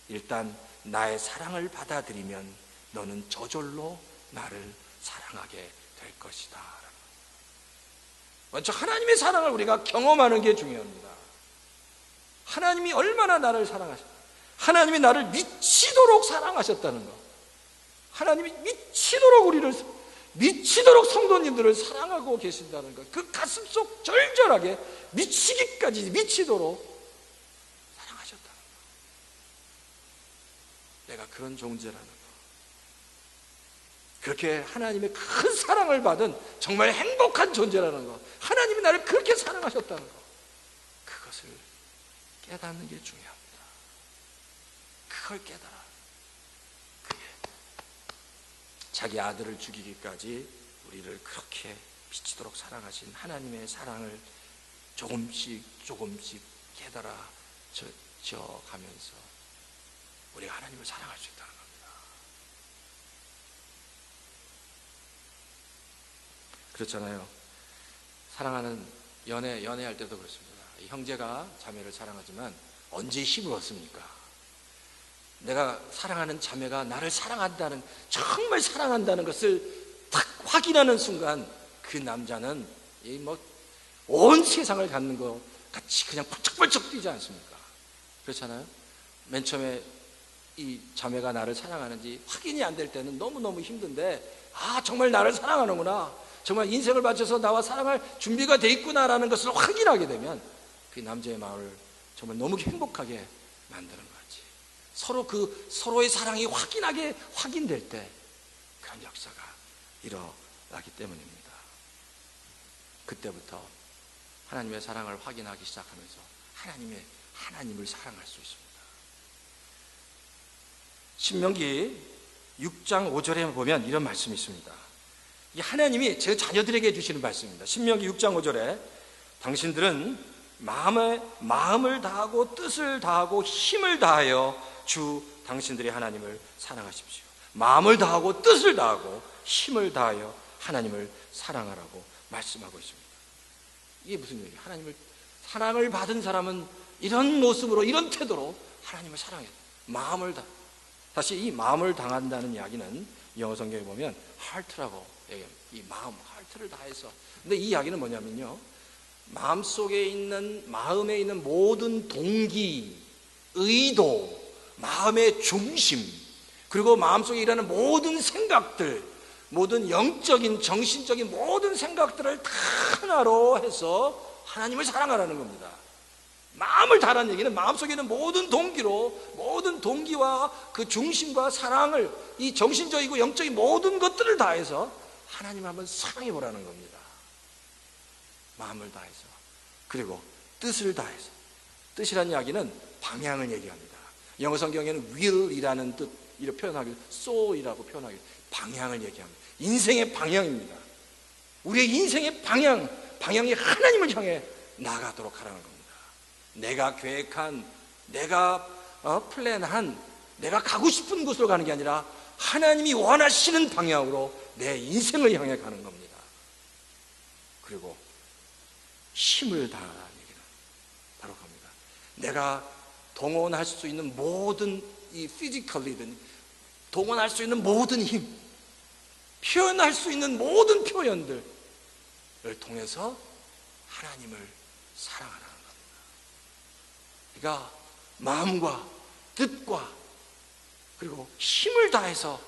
일단 나의 사랑을 받아들이면 너는 저절로 나를 사랑하게 될 것이다. 먼저 하나님의 사랑을 우리가 경험하는 게 중요합니다. 하나님이 얼마나 나를 사랑하셨다, 하나님이 나를 미치도록 사랑하셨다는 것, 하나님이 미치도록 성도님들을 사랑하고 계신다는 것, 그 가슴속 절절하게 미치도록 사랑하셨다는 것, 내가 그런 존재라는 것, 그렇게 하나님의 큰 사랑을 받은 정말 행복한 존재라는 것, 하나님이 나를 그렇게 사랑하셨다는 것, 그것을 깨닫는 게 중요합니다. 그걸 깨달아. 그게 자기 아들을 죽이기까지 우리를 그렇게 미치도록 사랑하신 하나님의 사랑을 조금씩 깨달아져 가면서 우리가 하나님을 사랑할 수 있다는 겁니다. 그렇잖아요. 사랑하는 연애할 때도 그렇습니다. 형제가 자매를 사랑하지만 언제 힘을 얻습니까? 내가 사랑하는 자매가 나를 사랑한다는, 정말 사랑한다는 것을 딱 확인하는 순간 그 남자는 온 세상을 갖는 것 같이 그냥 펄쩍펄쩍 뛰지 않습니까? 그렇잖아요. 맨 처음에 이 자매가 나를 사랑하는지 확인이 안 될 때는 너무너무 힘든데, 정말 나를 사랑하는구나, 정말 인생을 바쳐서 나와 사랑할 준비가 돼 있구나라는 것을 확인하게 되면 그 남자의 마음을 정말 너무 행복하게 만드는 거지. 서로의 사랑이 확인될 때 그런 역사가 일어나기 때문입니다. 그때부터 하나님의 사랑을 확인하기 시작하면서 하나님을 사랑할 수 있습니다. 신명기 6장 5절에 보면 이런 말씀이 있습니다. 이 하나님이 제 자녀들에게 주시는 말씀입니다. 신명기 6장 5절에 당신들은 마음을 다하고 뜻을 다하고 힘을 다하여 주 당신들의 하나님을 사랑하십시오. 마음을 다하고 뜻을 다하고 힘을 다하여 하나님을 사랑하라고 말씀하고 있습니다. 이게 무슨 얘기예요? 사랑을 받은 사람은 이런 모습으로, 이런 태도로 하나님을 사랑해요. 다시 이 마음을 당한다는 이야기는 영어 성경에 보면 heart라고 얘기해요. 이 heart를 다해서. 근데 이 이야기는 뭐냐면요, 마음에 있는 모든 동기, 의도, 마음의 중심, 그리고 마음속에 일하는 모든 생각들, 모든 영적인, 정신적인 모든 생각들을 다 하나로 해서 하나님을 사랑하라는 겁니다. 마음을 다하라는 얘기는 마음속에 있는 모든 동기와 그 중심과 사랑을, 이 정신적이고 영적인 모든 것들을 다해서 하나님을 한번 사랑해 보라는 겁니다. 마음을 다해서, 그리고 뜻을 다해서. 뜻이라는 이야기는 방향을 얘기합니다. 영어 성경에는 will이라는 뜻, 이렇게 표현하기도, so이라고 표현하기도, 방향을 얘기합니다. 인생의 방향입니다. 우리의 인생의 방향이 하나님을 향해 나가도록 하라는 겁니다. 내가 계획한, 내가 플랜한, 내가 가고 싶은 곳으로 가는 게 아니라 하나님이 원하시는 방향으로 내 인생을 향해 가는 겁니다. 그리고 힘을 다하라는 얘기는 바로 겁니다. 내가 동원할 수 있는 모든, 이 피지컬리든 동원할 수 있는 모든 힘, 표현할 수 있는 모든 표현들을 통해서 하나님을 사랑하라는 겁니다. 그러니까 마음과 뜻과 그리고 힘을 다해서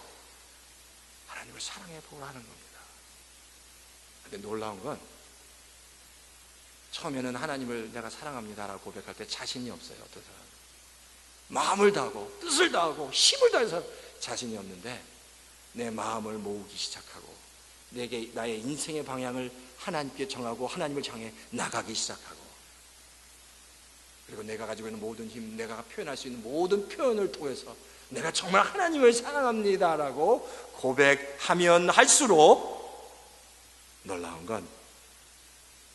하나님을 사랑해 보라는 겁니다. 근데 놀라운 건, 처음에는 하나님을 내가 사랑합니다라고 고백할 때 자신이 없어요. 어떤 사람은 마음을 다하고 뜻을 다하고 힘을 다해서 자신이 없는데, 내 마음을 모으기 시작하고 나의 인생의 방향을 하나님께 정하고 하나님을 향해 나가기 시작하고, 그리고 내가 가지고 있는 모든 힘, 내가 표현할 수 있는 모든 표현을 통해서 내가 정말 하나님을 사랑합니다라고 고백하면 할수록 놀라운 건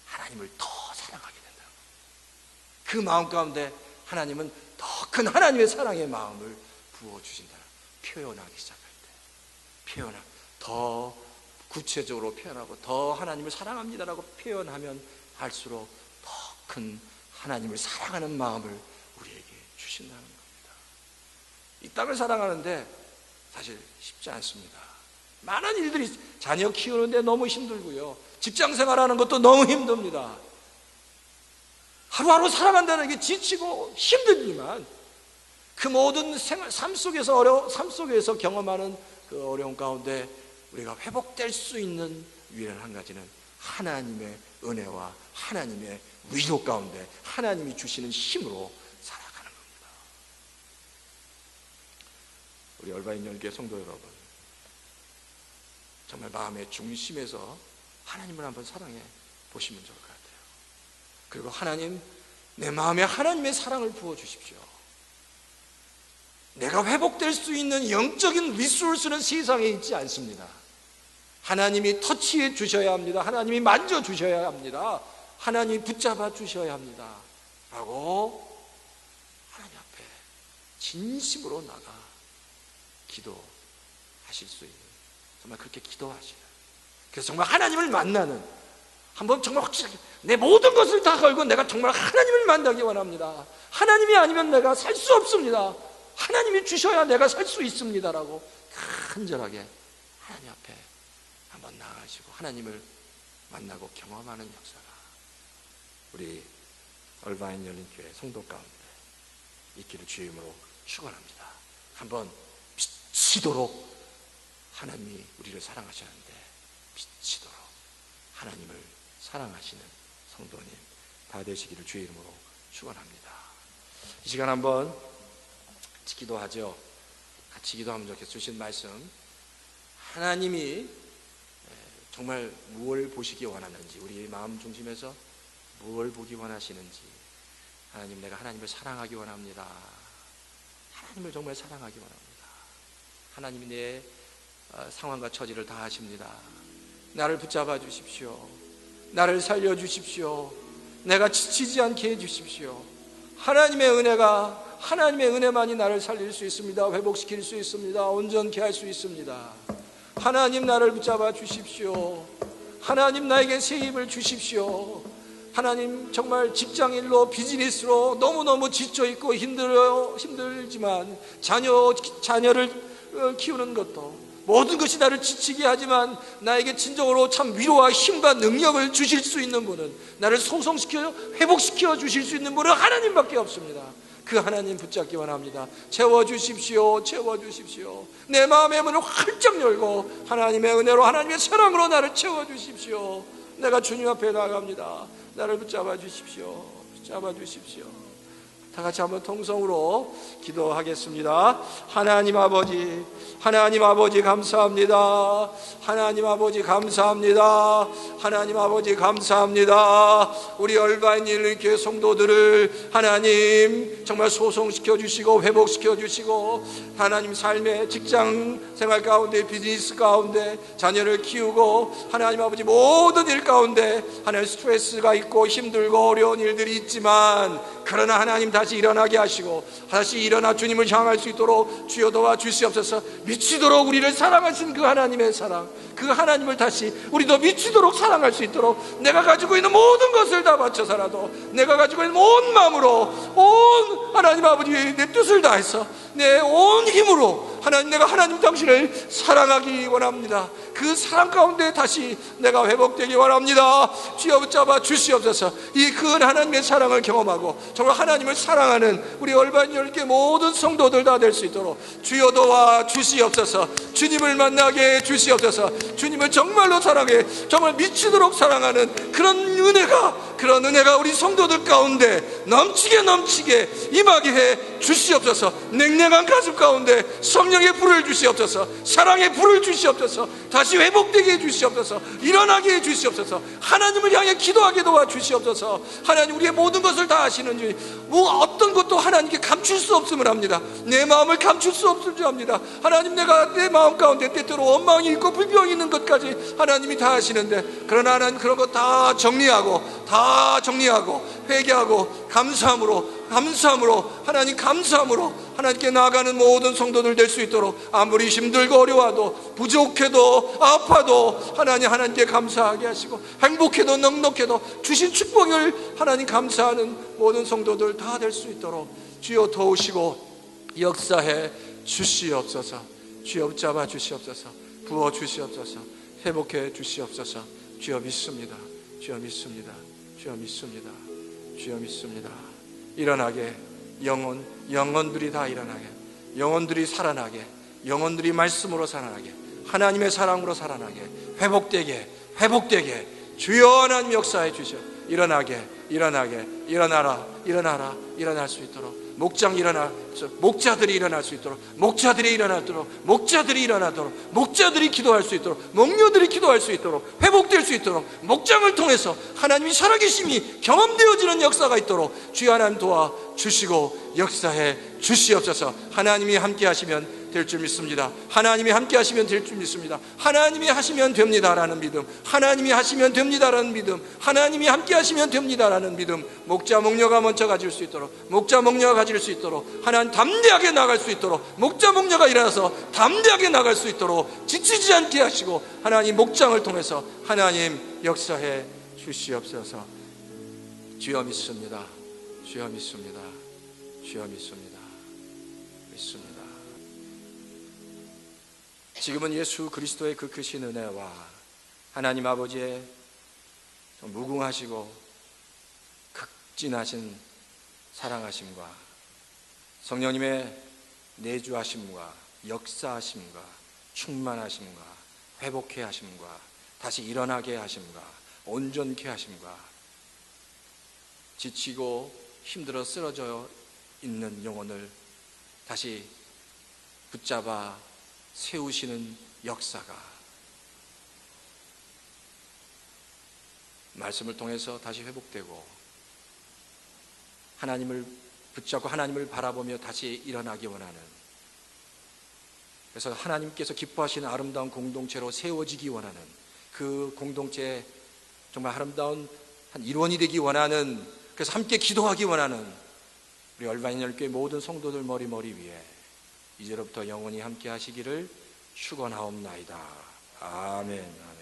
하나님을 더 사랑하게 된다. 그 마음 가운데 하나님은 더 큰 하나님의 사랑의 마음을 부어주신다. 표현하기 시작할 때, 더 구체적으로 표현하고 더 하나님을 사랑합니다라고 표현하면 할수록 더 큰 하나님을 사랑하는 마음을 우리에게 주신다는 겁니다. 이 땅을 사랑하는데 사실 쉽지 않습니다. 많은 일들이, 자녀 키우는데 너무 힘들고요, 직장 생활하는 것도 너무 힘듭니다. 하루하루 살아간다는 게 지치고 힘들지만 그 모든 삶 속에서 경험하는 그 어려움 가운데 우리가 회복될 수 있는 유일한 한 가지는 하나님의 은혜와 하나님의 위로 가운데 하나님이 주시는 힘으로 살아가는 겁니다. 우리 얼바인 열교회 성도 여러분, 정말 마음의 중심에서 하나님을 한번 사랑해 보시면 좋을 것 같아요. 그리고 하나님, 내 마음에 하나님의 사랑을 부어주십시오. 내가 회복될 수 있는 영적인 리소스는 세상에 있지 않습니다. 하나님이 터치해 주셔야 합니다. 하나님이 만져 주셔야 합니다. 하나님이 붙잡아 주셔야 합니다. 라고 하나님 앞에 진심으로 나가 기도하실 수 있는, 정말 그렇게 기도하시는, 그래서 정말 하나님을 만나는, 한번 정말 확실하게 내 모든 것을 다 걸고 내가 정말 하나님을 만나기 원합니다. 하나님이 아니면 내가 살 수 없습니다. 하나님이 주셔야 내가 살 수 있습니다라고 간절하게 하나님 앞에 한번 나아가시고 하나님을 만나고 경험하는 역사가 우리 얼바인 열린교회 성도 가운데 있기를 주의 이름으로 축원합니다. 한번 미치도록 하나님이 우리를 사랑하셨는데 미치도록 하나님을 사랑하시는 성도님 다 되시기를 주의 이름으로 축원합니다. 이 시간 한번 같이 기도하죠. 같이 기도하면 좋겠어요. 주신 말씀, 하나님이 정말 무엇을 보시기 원하는지, 우리 마음 중심에서 무엇을 보기 원하시는지, 하나님, 내가 하나님을 사랑하기 원합니다. 하나님을 정말 사랑하기 원합니다. 하나님이 내 상황과 처지를 다 아십니다. 나를 붙잡아 주십시오. 나를 살려 주십시오. 내가 지치지 않게 해 주십시오. 하나님의 은혜만이 나를 살릴 수 있습니다. 회복시킬 수 있습니다. 온전케 할 수 있습니다. 하나님, 나를 붙잡아 주십시오. 하나님, 나에게 새 힘을 주십시오. 하나님, 정말 직장일로 비즈니스로 너무너무 지쳐있고 힘들지만 자녀를 키우는 것도, 모든 것이 나를 지치게 하지만 나에게 진정으로 참 위로와 힘과 능력을 주실 수 있는 분은, 나를 소성시켜 회복시켜 주실 수 있는 분은 하나님밖에 없습니다. 그 하나님 붙잡기 원합니다. 채워주십시오. 채워주십시오. 내 마음의 문을 활짝 열고 하나님의 은혜로, 하나님의 사랑으로 나를 채워주십시오. 내가 주님 앞에 나갑니다. 나를 붙잡아 주십시오. 붙잡아 주십시오. 다 같이 한번 통성으로 기도하겠습니다. 하나님 아버지, 하나님 아버지 감사합니다. 하나님 아버지 감사합니다. 하나님 아버지 감사합니다. 우리 얼바인 열린교회 성도들을 하나님 정말 소송시켜 주시고 회복시켜 주시고, 하나님 삶의 직장 생활 가운데, 비즈니스 가운데 자녀를 키우고, 하나님 아버지 모든 일 가운데 하나님 스트레스가 있고 힘들고 어려운 일들이 있지만, 그러나 하나님 다시 일어나게 하시고 다시 일어나 주님을 향할 수 있도록 주여 도와 주시옵소서. 미치도록 우리를 사랑하신 그 하나님의 사랑, 그 하나님을 다시 우리도 미치도록 사랑할 수 있도록, 내가 가지고 있는 모든 것을 다 바쳐서라도, 내가 가지고 있는 온 마음으로, 온 하나님 아버지 내 뜻을 다해서 내 온 힘으로 하나님, 내가 하나님 당신을 사랑하기 원합니다. 그 사랑 가운데 다시 내가 회복되기 원합니다. 주여 붙잡아 주시옵소서. 이 큰 하나님의 사랑을 경험하고 정말 하나님을 사랑하는 우리 얼바인 열린교회 모든 성도들 다 될 수 있도록 주여 도와 주시옵소서. 주님을 만나게 해 주시옵소서. 주님을 정말로 사랑해, 정말 미치도록 사랑하는 그런 은혜가 우리 성도들 가운데 넘치게 임하게 해 주시옵소서. 냉랭한 가슴 가운데 성령의 불을 주시옵소서. 사랑의 불을 주시옵소서. 다시 회복되게 해 주시옵소서. 일어나게 해 주시옵소서. 하나님을 향해 기도하게 도와 주시옵소서. 하나님, 우리의 모든 것을 다 아시는 주님, 어떤 것도 하나님께 감출 수 없음을 합니다. 내 마음을 감출 수 없을 줄 압니다. 하나님, 내가 내 마음 가운데 때때로 원망이 있고 불평이 있는 것까지 하나님이 다 아시는데, 그러나 하나님 그런 것 다 정리하고 회개하고 감사함으로 하나님, 감사함으로 하나님께 나아가는 모든 성도들 될 수 있도록, 아무리 힘들고 어려워도, 부족해도 아파도 하나님께 감사하게 하시고, 행복해도 넉넉해도 주신 축복을 하나님 감사하는 모든 성도들 다 될 수 있도록 주여 도우시고 역사해 주시옵소서. 주여 붙잡아 주시옵소서. 부어 주시옵소서. 회복해 주시옵소서. 주여 믿습니다. 주여 믿습니다. 주여 믿습니다. 주여 믿습니다. 일어나게, 영혼들이 다 일어나게, 영혼들이 살아나게, 영혼들이 말씀으로 살아나게, 하나님의 사랑으로 살아나게, 회복되게 주여 하나님 역사해 주셔. 일어나라, 일어날 수 있도록 목장이 일어나서 목자들이 일어날 수 있도록, 목자들이 일어나도록, 목자들이 일어나도록, 목자들이 기도할 수 있도록, 목녀들이 기도할 수 있도록, 회복될 수 있도록, 목장을 통해서 하나님이 살아계심이 경험되어지는 역사가 있도록 주여 하나님 도와주시고 역사해 주시옵소서. 하나님이 함께 하시면 될 줄 믿습니다. 하나님이 함께 하시면 될 줄 믿습니다. 하나님이 하시면 됩니다라는 믿음, 하나님이 하시면 됩니다라는 믿음, 하나님이 함께 하시면 됩니다라는 믿음, 목자 목녀가 먼저 가질 수 있도록, 목자 목녀가 가질 수 있도록, 하나님 담대하게 나갈 수 있도록, 목자 목녀가 일어나서 담대하게 나갈 수 있도록 지치지 않게 하시고 하나님 목장을 통해서 하나님 역사해 주시옵소서. 주여 믿습니다. 주여 믿습니다. 주여 믿습니다. 믿습니다. 지금은 예수 그리스도의 그 크신 은혜와 하나님 아버지의 무궁하시고 극진하신 사랑하심과 성령님의 내주하심과 역사하심과 충만하심과 회복케 하심과 다시 일어나게 하심과 온전케 하심과 지치고 힘들어 쓰러져 있는 영혼을 다시 붙잡아 세우시는 역사가 말씀을 통해서 다시 회복되고 하나님을 붙잡고 하나님을 바라보며 다시 일어나기 원하는, 그래서 하나님께서 기뻐하시는 아름다운 공동체로 세워지기 원하는, 그 공동체의 정말 아름다운 한 일원이 되기 원하는, 그래서 함께 기도하기 원하는 우리 얼반인열교회 모든 성도들 머리 위에 이제로부터 영원히 함께 하시기를 축원하옵나이다. 아멘.